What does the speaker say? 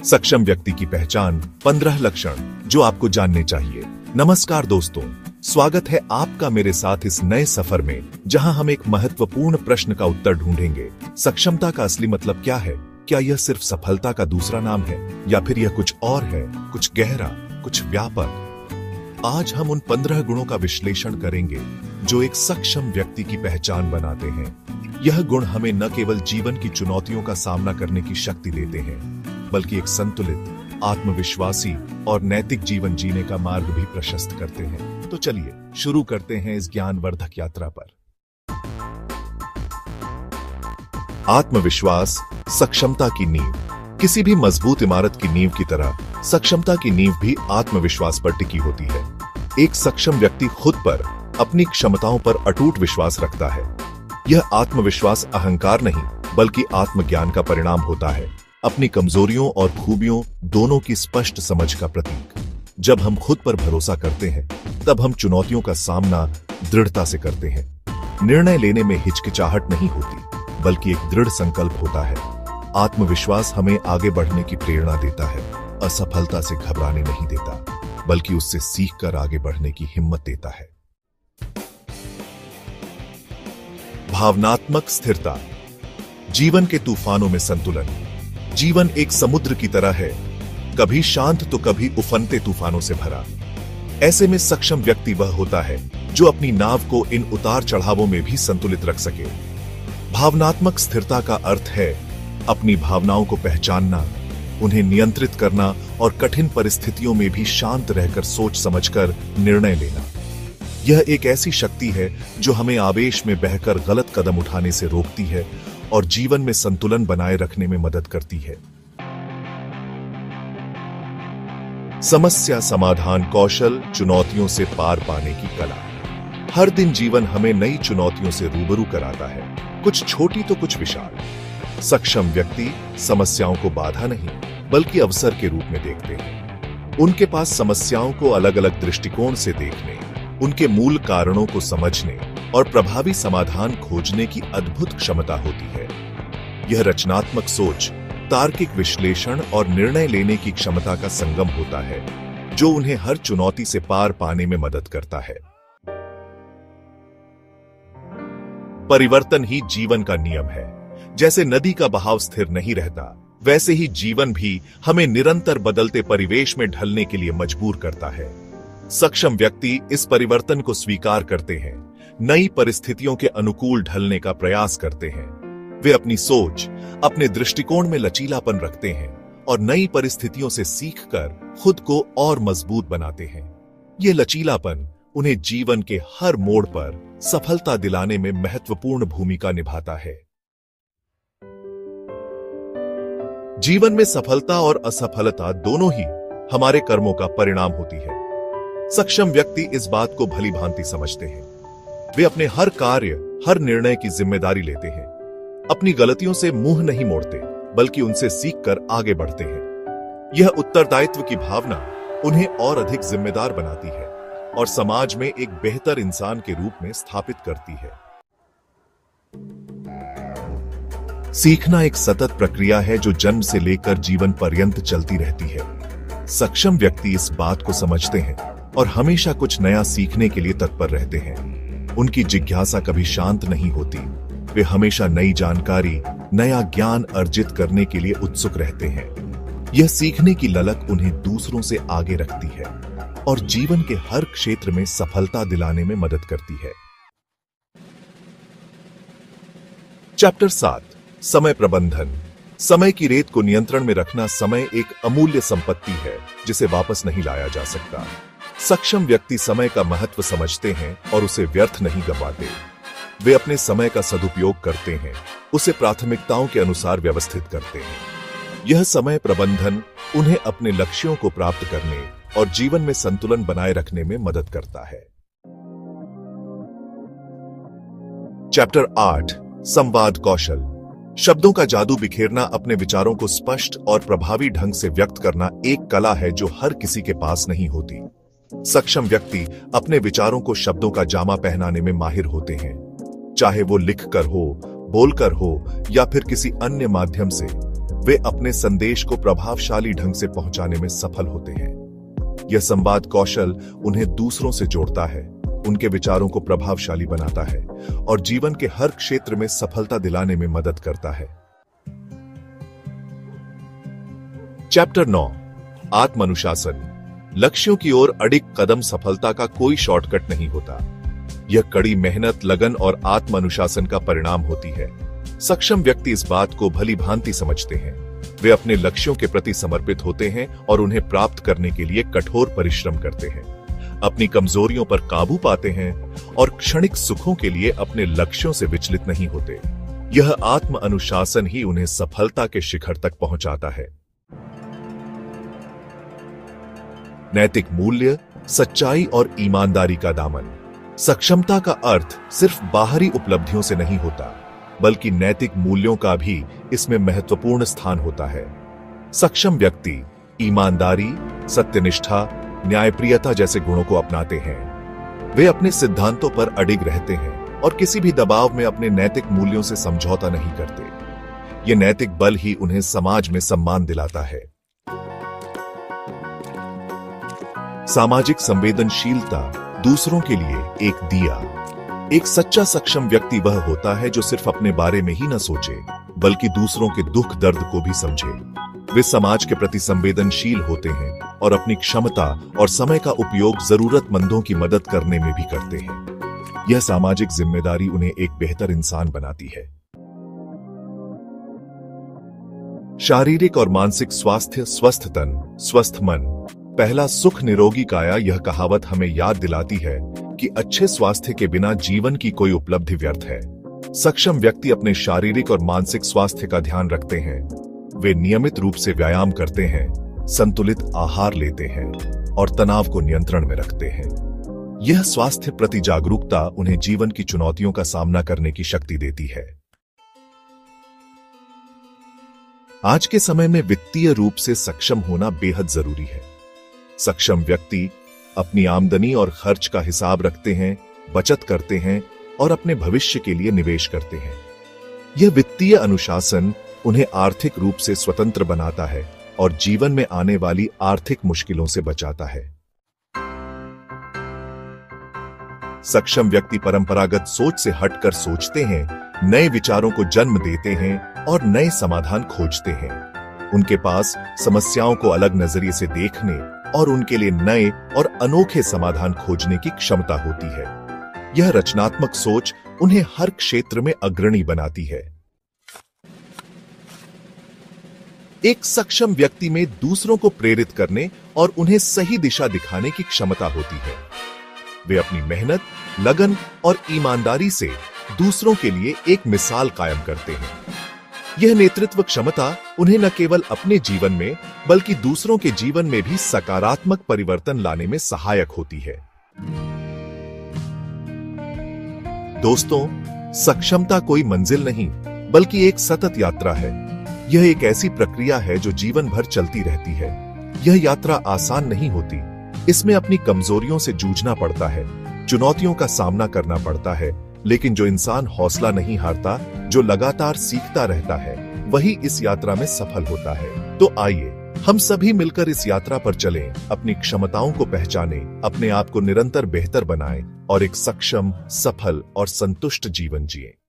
सक्षम व्यक्ति की पहचान 15 लक्षण जो आपको जानने चाहिए। नमस्कार दोस्तों, स्वागत है आपका मेरे साथ इस नए सफर में, जहां हम एक महत्वपूर्ण प्रश्न का उत्तर ढूंढेंगे। सक्षमता का असली मतलब क्या है? क्या यह सिर्फ सफलता का दूसरा नाम है, या फिर यह कुछ और है, कुछ गहरा, कुछ व्यापक? आज हम उन 15 गुणों का विश्लेषण करेंगे जो एक सक्षम व्यक्ति की पहचान बनाते हैं। यह गुण हमें न केवल जीवन की चुनौतियों का सामना करने की शक्ति देते हैं, बल्कि एक संतुलित, आत्मविश्वासी और नैतिक जीवन जीने का मार्ग भी प्रशस्त करते हैं। तो चलिए शुरू करते हैं इस ज्ञानवर्धक यात्रा पर। आत्मविश्वास सक्षमता की नींव। किसी भी मजबूत इमारत की नींव की तरह सक्षमता की नींव भी आत्मविश्वास पर टिकी होती है। एक सक्षम व्यक्ति खुद पर, अपनी क्षमताओं पर अटूट विश्वास रखता है। यह आत्मविश्वास अहंकार नहीं, बल्कि आत्मज्ञान का परिणाम होता है, अपनी कमजोरियों और खूबियों दोनों की स्पष्ट समझ का प्रतीक। जब हम खुद पर भरोसा करते हैं, तब हम चुनौतियों का सामना दृढ़ता से करते हैं। निर्णय लेने में हिचकिचाहट नहीं होती, बल्कि एक दृढ़ संकल्प होता है। आत्मविश्वास हमें आगे बढ़ने की प्रेरणा देता है, असफलता से घबराने नहीं देता, बल्कि उससे सीखकर आगे बढ़ने की हिम्मत देता है। भावनात्मक स्थिरता। जीवन के तूफानों में संतुलन। जीवन एक समुद्र की तरह है, कभी शांत तो कभी उफनते तूफानों से भरा। ऐसे में सक्षम व्यक्ति वह होता है जो अपनी नाव को इन उतार चढ़ावों में भी संतुलित रख सके। भावनात्मक स्थिरता का अर्थ है अपनी भावनाओं को पहचानना, उन्हें नियंत्रित करना और कठिन परिस्थितियों में भी शांत रहकर सोच समझकर निर्णय लेना। यह एक ऐसी शक्ति है जो हमें आवेश में बहकर गलत कदम उठाने से रोकती है और जीवन में संतुलन बनाए रखने में मदद करती है। समस्या समाधान कौशल। चुनौतियों से पार पाने की कला। हर दिन जीवन हमें नई चुनौतियों से रूबरू कराता है, कुछ छोटी तो कुछ विशाल। सक्षम व्यक्ति समस्याओं को बाधा नहीं, बल्कि अवसर के रूप में देखते हैं। उनके पास समस्याओं को अलग अलग दृष्टिकोण से देखने, उनके मूल कारणों को समझने और प्रभावी समाधान खोजने की अद्भुत क्षमता होती है। यह रचनात्मक सोच, तार्किक विश्लेषण और निर्णय लेने की क्षमता का संगम होता है, जो उन्हें हर चुनौती से पार पाने में मदद करता है। परिवर्तन ही जीवन का नियम है। जैसे नदी का बहाव स्थिर नहीं रहता, वैसे ही जीवन भी हमें निरंतर बदलते परिवेश में ढलने के लिए मजबूर करता है। सक्षम व्यक्ति इस परिवर्तन को स्वीकार करते हैं, नई परिस्थितियों के अनुकूल ढलने का प्रयास करते हैं। वे अपनी सोच, अपने दृष्टिकोण में लचीलापन रखते हैं और नई परिस्थितियों से सीखकर खुद को और मजबूत बनाते हैं। यह लचीलापन उन्हें जीवन के हर मोड़ पर सफलता दिलाने में महत्वपूर्ण भूमिका निभाता है। जीवन में सफलता और असफलता दोनों ही हमारे कर्मों का परिणाम होती है। सक्षम व्यक्ति इस बात को भली भांति समझते हैं। वे अपने हर कार्य, हर निर्णय की जिम्मेदारी लेते हैं। अपनी गलतियों से मुंह नहीं मोड़ते, बल्कि उनसे सीखकर आगे बढ़ते हैं। यह उत्तरदायित्व की भावना उन्हें और अधिक जिम्मेदार बनाती है और समाज में एक बेहतर इंसान के रूप में स्थापित करती है। सीखना एक सतत प्रक्रिया है जो जन्म से लेकर जीवन पर्यंत चलती रहती है। सक्षम व्यक्ति इस बात को समझते हैं और हमेशा कुछ नया सीखने के लिए तत्पर रहते हैं। उनकी जिज्ञासा कभी शांत नहीं होती। वे हमेशा नई जानकारी, नया ज्ञान अर्जित करने के लिए उत्सुक रहते हैं। यह सीखने की ललक उन्हें दूसरों से आगे रखती है और जीवन के हर क्षेत्र में सफलता दिलाने में मदद करती है। चैप्टर 7 समय प्रबंधन। समय की रेत को नियंत्रण में रखना। समय एक अमूल्य संपत्ति है जिसे वापस नहीं लाया जा सकता। सक्षम व्यक्ति समय का महत्व समझते हैं और उसे व्यर्थ नहीं गंवाते। वे अपने समय का सदुपयोग करते हैं, उसे प्राथमिकताओं के अनुसार व्यवस्थित करते हैं। यह समय प्रबंधन उन्हें अपने लक्ष्यों को प्राप्त करने और जीवन में संतुलन बनाए रखने में मदद करता है। चैप्टर 8 संवाद कौशल। शब्दों का जादू बिखेरना। अपने विचारों को स्पष्ट और प्रभावी ढंग से व्यक्त करना एक कला है जो हर किसी के पास नहीं होती। सक्षम व्यक्ति अपने विचारों को शब्दों का जामा पहनाने में माहिर होते हैं, चाहे वो लिखकर हो, बोलकर हो या फिर किसी अन्य माध्यम से। वे अपने संदेश को प्रभावशाली ढंग से पहुंचाने में सफल होते हैं। यह संवाद कौशल उन्हें दूसरों से जोड़ता है, उनके विचारों को प्रभावशाली बनाता है और जीवन के हर क्षेत्र में सफलता दिलाने में मदद करता है। चैप्टर 9, आत्मानुशासन। लक्ष्यों की ओर अडिग कदम सफलता का कोई शॉर्टकट नहीं होता। यह कड़ी मेहनत, लगन और आत्मानुशासन का परिणाम होती है। सक्षम व्यक्ति इस बात को भली भांति समझते हैं। वे अपने लक्ष्यों के प्रति समर्पित होते हैं और उन्हें प्राप्त करने के लिए कठोर परिश्रम करते हैं, अपनी कमजोरियों पर काबू पाते हैं और क्षणिक सुखों के लिए अपने लक्ष्यों से विचलित नहीं होते। यह आत्म अनुशासन ही उन्हें सफलता के शिखर तक पहुंचाता है। नैतिक मूल्य, सच्चाई और ईमानदारी का दामन। सक्षमता का अर्थ सिर्फ बाहरी उपलब्धियों से नहीं होता, बल्कि नैतिक मूल्यों का भी इसमें महत्वपूर्ण स्थान होता है। सक्षम व्यक्ति ईमानदारी, सत्यनिष्ठा, न्यायप्रियता जैसे गुणों को अपनाते हैं। वे अपने सिद्धांतों पर अडिग रहते हैं और किसी भी दबाव में अपने नैतिक मूल्यों से समझौता नहीं करते। यह नैतिक बल ही उन्हें समाज में सम्मान दिलाता है। सामाजिक संवेदनशीलता, दूसरों के लिए एक दिया। एक सच्चा सक्षम व्यक्ति वह होता है जो सिर्फ अपने बारे में ही न सोचे, बल्कि दूसरों के दुख दर्द को भी समझे। वे समाज के प्रति संवेदनशील होते हैं और अपनी क्षमता और समय का उपयोग जरूरतमंदों की मदद करने में भी करते हैं। यह सामाजिक जिम्मेदारी उन्हें एक बेहतर इंसान बनाती है। शारीरिक और मानसिक स्वास्थ्य। स्वस्थ तन, स्वस्थ मन, पहला सुख निरोगी काया। यह कहावत हमें याद दिलाती है कि अच्छे स्वास्थ्य के बिना जीवन की कोई उपलब्धि व्यर्थ है। सक्षम व्यक्ति अपने शारीरिक और मानसिक स्वास्थ्य का ध्यान रखते हैं। वे नियमित रूप से व्यायाम करते हैं, संतुलित आहार लेते हैं और तनाव को नियंत्रण में रखते हैं। यह स्वास्थ्य प्रति जागरूकता उन्हें जीवन की चुनौतियों का सामना करने की शक्ति देती है। आज के समय में वित्तीय रूप से सक्षम होना बेहद जरूरी है। सक्षम व्यक्ति अपनी आमदनी और खर्च का हिसाब रखते हैं, बचत करते हैं और अपने भविष्य के लिए निवेश करते हैं। यह वित्तीय अनुशासन उन्हें आर्थिक रूप से स्वतंत्र बनाता है और जीवन में आने वाली आर्थिक मुश्किलों से बचाता है। सक्षम व्यक्ति परंपरागत सोच से हटकर सोचते हैं, नए विचारों को जन्म देते हैं और नए समाधान खोजते हैं। उनके पास समस्याओं को अलग नजरिए से देखने और उनके लिए नए और अनोखे समाधान खोजने की क्षमता होती है। यह रचनात्मक सोच उन्हें हर क्षेत्र में अग्रणी बनाती है। एक सक्षम व्यक्ति में दूसरों को प्रेरित करने और उन्हें सही दिशा दिखाने की क्षमता होती है। वे अपनी मेहनत, लगन और ईमानदारी से दूसरों के लिए एक मिसाल कायम करते हैं। यह नेतृत्व क्षमता उन्हें न केवल अपने जीवन में बल्कि दूसरों के जीवन में भी सकारात्मक परिवर्तन लाने में सहायक होती है। दोस्तों, सक्षमता कोई मंजिल नहीं बल्कि एक सतत यात्रा है। यह एक ऐसी प्रक्रिया है जो जीवन भर चलती रहती है। यह यात्रा आसान नहीं होती। इसमें अपनी कमजोरियों से जूझना पड़ता है, चुनौतियों का सामना करना पड़ता है, लेकिन जो इंसान हौसला नहीं हारता, जो लगातार सीखता रहता है, वही इस यात्रा में सफल होता है। तो आइए हम सभी मिलकर इस यात्रा पर चलें, अपनी क्षमताओं को पहचानें, अपने आप को निरंतर बेहतर बनाएं और एक सक्षम, सफल और संतुष्ट जीवन जिएं।